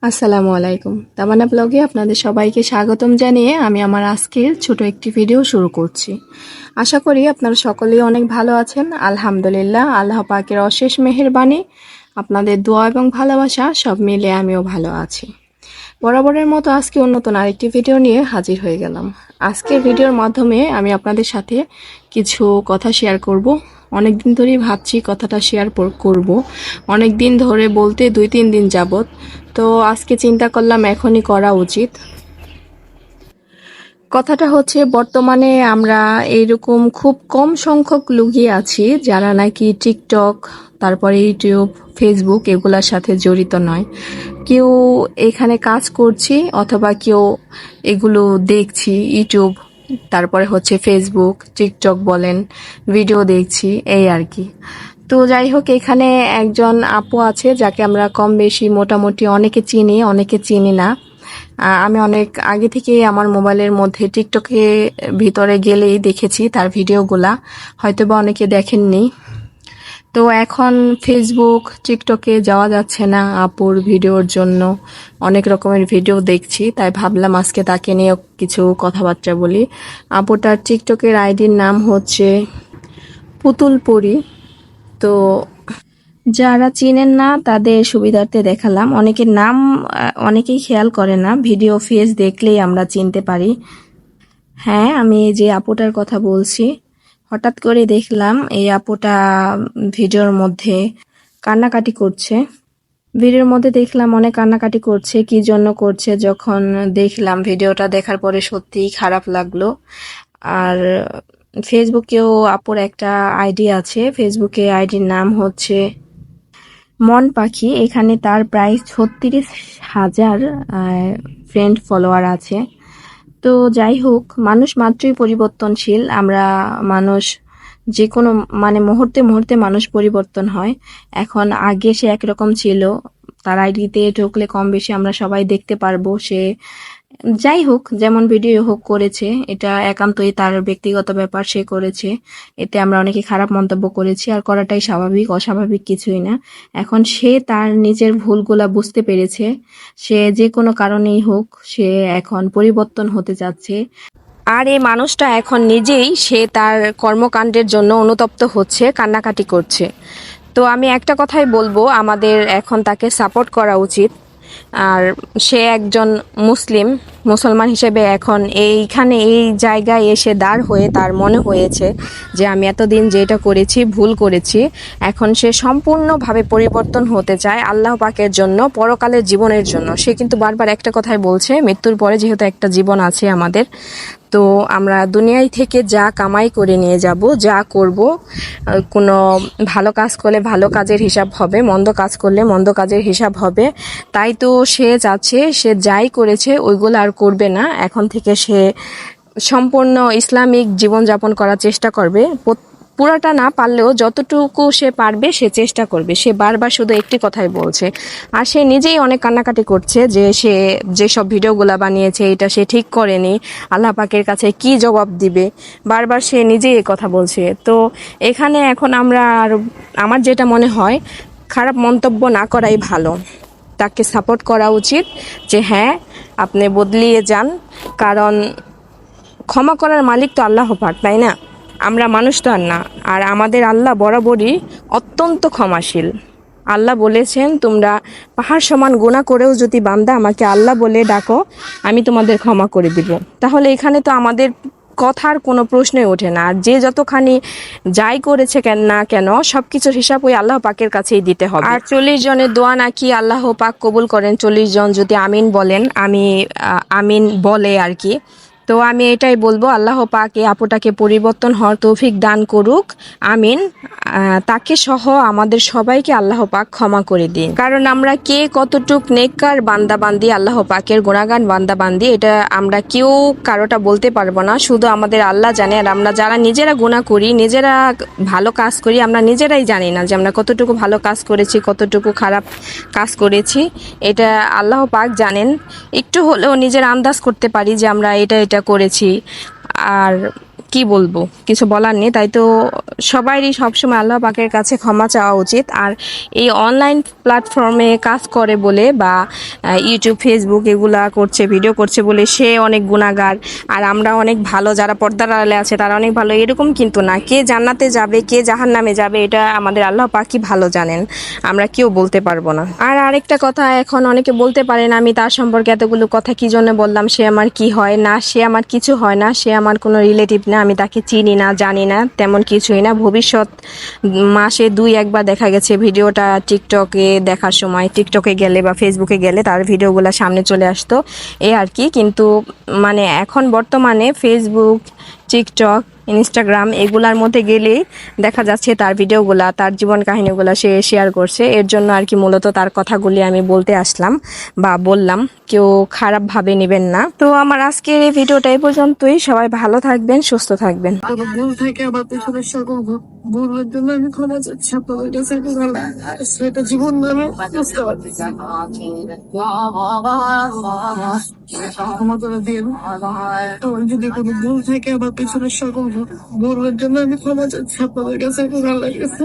আসসালামু আলাইকুম। তামান্না ব্লগে আপনাদের সবাইকে স্বাগতম জানিয়ে আমি আমার আজকের ছোট একটি ভিডিও শুরু করছি। আশা করি আপনারা সকলেই অনেক ভালো আছেন। আলহামদুলিল্লাহ, আল্লাহ পাকের অশেষ মেহেরবানি, আপনাদের দোয়া এবং ভালোবাসা সব মিলে আমিও ভালো আছি। বরাবরের মতো আজকে নতুন আরেকটি ভিডিও নিয়ে হাজির হয়ে গেলাম। আজকের ভিডিওর মাধ্যমে আমি আপনাদের সাথে কিছু কথা শেয়ার করব। অনেকদিন ধরেই ভাবছি কথাটা শেয়ার করব, অনেক দিন ধরে বলতে 2-3 দিন যাবত। তো আজকে চিন্তা করলাম এখনই করা উচিত। কথাটা হচ্ছে, বর্তমানে আমরা এইরকম খুব কম সংখ্যক লোকই আছি যারা নাকি টিকটক, তারপরে ইউটিউব, ফেসবুক এগুলার সাথে জড়িত নয়। কেউ এখানে কাজ করছি অথবা কেউ এগুলো দেখছি, ইউটিউব, তারপরে হচ্ছে ফেসবুক, টিকটক বলেন, ভিডিও দেখছি, এই আর কি। তো যাই হোক, এখানে একজন আপু আছে যাকে আমরা কম বেশি মোটামুটি অনেকে চিনি, অনেকে চিনি না। আমি অনেক আগে থেকেই আমার মোবাইলের মধ্যে টিকটকে ভিতরে গেলেই দেখেছি তার ভিডিওগুলা, হয়তোবা অনেকে দেখেননি। তো এখন ফেসবুক, টিকটকে যাওয়া যাচ্ছে না আপুর ভিডিওর জন্য, অনেক রকমের ভিডিও দেখছি, তাই ভাবলাম আজকে তাকে নিয়ে কিছু কথাবার্তা বলি। আপুটার টিকটকের আইডির নাম হচ্ছে পুতুল পরি। তো যারা চিনেন না তাদের সুবিধার্থে দেখালাম। অনেকের নাম অনেকেই খেয়াল করে না, ভিডিও ফেস দেখলেই আমরা চিনতে পারি। হ্যাঁ, আমি যে আপুটার কথা বলছি, হঠাৎ করে দেখলাম এই আপুটা ভিডিওর মধ্যে কান্নাকাটি করছে। ভিডিওর মধ্যে দেখলাম অনেক কান্নাকাটি করছে। কি জন্য করছে যখন দেখলাম, ভিডিওটা দেখার পরে সত্যিই খারাপ লাগলো। আর ফেসবুকেও আপুর একটা আইডি আছে, ফেসবুকে আইডির নাম হচ্ছে মন পাখি। এখানে তার প্রায় 36,000 ফ্রেন্ড ফলোয়ার আছে। তো যাই হোক, মানুষ মাত্রই পরিবর্তনশীল। আমরা মানুষ যে কোনো মুহূর্তে মুহূর্তে মানুষ পরিবর্তন হয়। এখন আগে সে একরকম ছিল, তার আইডিতে ঢুকলে কম বেশি আমরা সবাই দেখতে পারবো সে যাই হোক যেমন ভিডিও হোক করেছে, এটা একান্তই তার ব্যক্তিগত ব্যাপার, সে করেছে। এতে আমরা অনেকে খারাপ মন্তব্য করেছি, আর করাটাই স্বাভাবিক, অস্বাভাবিক কিছুই না। এখন সে তার নিজের ভুলগুলা বুঝতে পেরেছে, সে যে কোনো কারণেই হোক সে এখন পরিবর্তন হতে যাচ্ছে। আর এই মানুষটা এখন নিজেই সে তার কর্মকাণ্ডের জন্য অনুতপ্ত হচ্ছে, কান্নাকাটি করছে। তো আমি একটা কথাই বলবো, আমাদের এখন তাকে সাপোর্ট করা উচিত। আর সে একজন মুসলমান হিসেবে এখন এইখানে এই জায়গায় এসে দাঁড় হয়ে তার মনে হয়েছে যে আমি এতদিন যেটা করেছি ভুল করেছি। এখন সে সম্পূর্ণভাবে পরিবর্তন হতে চায় আল্লাহ পাকের জন্য, পরকালের জীবনের জন্য। সে কিন্তু বারবার একটা কথাই বলছে, মৃত্যুর পরে যেহেতু একটা জীবন আছে আমাদের, তো আমরা দুনিয়ায় থেকে যা কামাই করে নিয়ে যাব, যা করব, কোনো ভালো কাজ করলে ভালো কাজের হিসাব হবে, মন্দ কাজ করলে মন্দ কাজের হিসাব হবে। তাই তো সে চাচ্ছে সে যাই করেছে ওইগুলো আর করবে না, এখন থেকে সে সম্পূর্ণ ইসলামিক জীবনযাপন করার চেষ্টা করবে। পুরাটা না পারলেও যতটুকু সে পারবে সে চেষ্টা করবে। সে বারবার শুধু একটি কথাই বলছে। আর সে নিজেই অনেক কান্নাকাটি করছে যে সে যেসব ভিডিওগুলো বানিয়েছে এটা সে ঠিক করেনি, আল্লাহ পাকের কাছে কি জবাব দিবে, বারবার সে নিজেই এই কথা বলছে। তো এখানে এখন আমরা, আর আমার যেটা মনে হয়, খারাপ মন্তব্য না করাই ভালো, তাকে সাপোর্ট করা উচিত যে হ্যাঁ আপনি বদলিয়ে যান। কারণ ক্ষমা করার মালিক তো আল্লাহ পাক, তাই না? আমরা মানুষ তো আর না। আর আমাদের আল্লাহ বরাবরই অত্যন্ত ক্ষমাশীল। আল্লাহ বলেছেন, তোমরা পাহাড় সমান গুনাহ করেও যদি বান্দা আমাকে আল্লাহ বলে ডাকো, আমি তোমাদের ক্ষমা করে দিব। তাহলে এখানে তো আমাদের কথার কোনো প্রশ্নই ওঠে না। আর যে যতখানি যাই করেছে না কেন, সবকিছুর হিসাব ওই আল্লাহ পাকের কাছেই দিতে হবে। আর 40 জনের দোয়া নাকি আল্লাহ পাক কবুল করেন, 40 জন যদি আমিন বলেন, আমিন বলে আর কি। তো আমি এটাই বলবো, আল্লাহ পাক এই আপুটাকে পরিবর্তন হওয়ার তৌফিক দান করুক, আমিন। তাকে সহ আমাদের সবাইকে আল্লাহ পাক ক্ষমা করে দিন। কারণ আমরা কে কতটুক নেককার বান্দাবান্দি, আল্লাহ পাকের গুণাগান বান্দাবান্দি, এটা আমরা কেউ কারোটা বলতে পারবো না, শুধু আমাদের আল্লাহ জানে। আর আমরা যারা নিজেরা গুনাহ করি, নিজেরা ভালো কাজ করি, আমরা নিজেরাই জানি না যে আমরা কতটুকু ভালো কাজ করেছি, কতটুকু খারাপ কাজ করেছি, এটা আল্লাহ পাক জানেন। একটু হলেও নিজের আন্দাজ করতে পারি যে আমরা এটা করেছি। আর কি বলবো, কিছু বলার নেই। তাই তো সবারই সবসময় আল্লাহ পাকের কাছে ক্ষমা চাওয়া উচিত। আর এই অনলাইন প্ল্যাটফর্মে কাজ করে বলে বা ইউটিউব ফেসবুক এগুলা করছে, ভিডিও করছে বলে সে অনেক গুণাগার আর আমরা অনেক ভালো, যারা পর্দার আড়ালে আছে তারা অনেক ভালো, এরকম কিন্তু না। কে জান্নাতে যাবে কে জাহান্নামে যাবে এটা আমাদের আল্লাহ পাকই ভালো জানেন, আমরা কেউ বলতে পারবো না। আর আরেকটা কথা, এখন অনেকে বলতে পারেন আমি তার সম্পর্কে এতগুলো কথা কি জন্য বললাম, সে আমার কি হয় না, সে আমার কিছু হয় না, সে আমার কোনো রিলেটিভ না, আমি তাকে চিনি না জানি না, তেমন কিছুই না। ভবিষ্যৎ মাসে 2-1বার দেখা গেছে ভিডিওটা টিকটকে দেখার সময়, টিকটকে গেলে বা ফেসবুকে গেলে তার ভিডিওগুলো সামনে চলে আসতো, এই আর কি। কিন্তু মানে এখন বর্তমানে ফেসবুক, টিকটক, ইনস্টাগ্রাম এগুলার মধ্যে গেলেই দেখা যাচ্ছে তার ভিডিওগুলা, তার জীবন কাহিনীগুলা সে শেয়ার করছে। এর জন্য আর কি মূলত তার কথাগুলি আমি বলতে আসলাম বা বললাম, কেউ খারাপভাবে নেবেন না। তো আমার আজকের এই ভিডিওটা এই পর্যন্তই। সবাই ভালো থাকবেন, সুস্থ থাকবেন। ভুল থেকে আমার পেছনে সকল ভুলের জন্য আমি ক্ষমা চাচ্ছি আপনাদের কাছে। সেটা জীবন নামে বুঝতে পারছি, ক্ষমা করে দিন। আমার যদি কোনো ভুল থেকে আমার পেছনে সকল ভুলের জন্য আমি ক্ষমা চাচ্ছি আপনাদের কাছে, আল্লাহর কাছে।